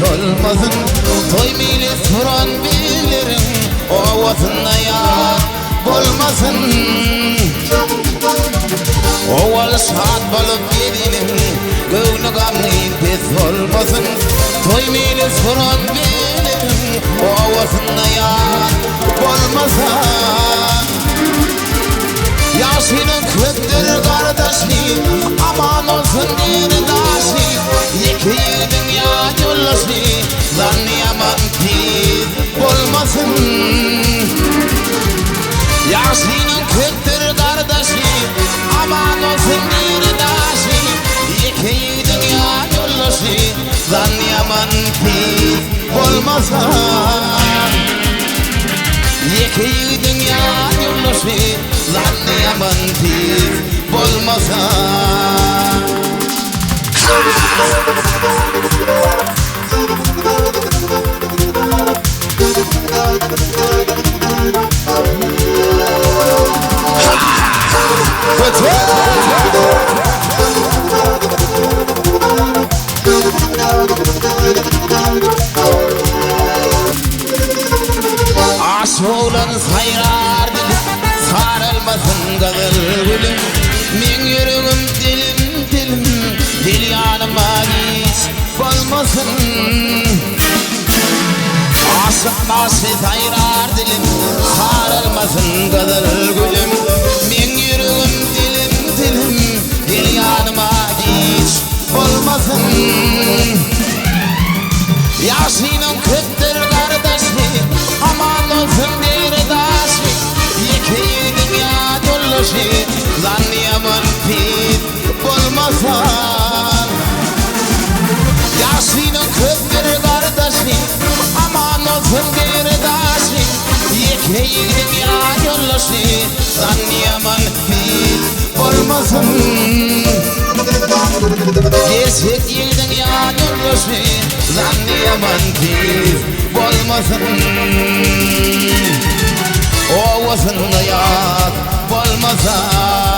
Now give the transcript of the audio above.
olmasın. Toymaylı turan bilirim, ovasında yar olmasın. Oval şad balık yediğinin göğnü gamlayın pes olmasın. Toymaylı turan bilirim, ovasında yar olmasın. Yaşının kırktır kardeşliğim, aman olsun bir daşliğim. İki dünya yollaşliğim, zanlayaman pis olmasın. Yaşının kırktır kardeşliğim, aman olsun bir daşliğim. İki dünya yollaşliğim, zanlayaman pis olmasın. İki dünya yollaşliğim, zanlayaman pis olmasın. Aşoğlan sayrar dilim, sarılmasın kızıl gülüm. Men yüreğim dilim dilim, dil yanıma hiç olmasın. Aşık başı sayrar dilim, sarılmasın kızıl gülüm. Men yüreğim dilim dilim, dil yanıma hiç olmasın. Yaşının kırktır kardeşliğim, aman olsun bir daşliğim. İki dünya dolaşıp, zanlayaman pis olmasın. Yaşının kırktır kardeşliğim, aman olsun bir daşliğim. İki dünya dolaşıp, zanlayaman pis olmasın. Gerçek yerden yanılmışım, zanlayaman pis olmasın. Ovasında yat olmasın.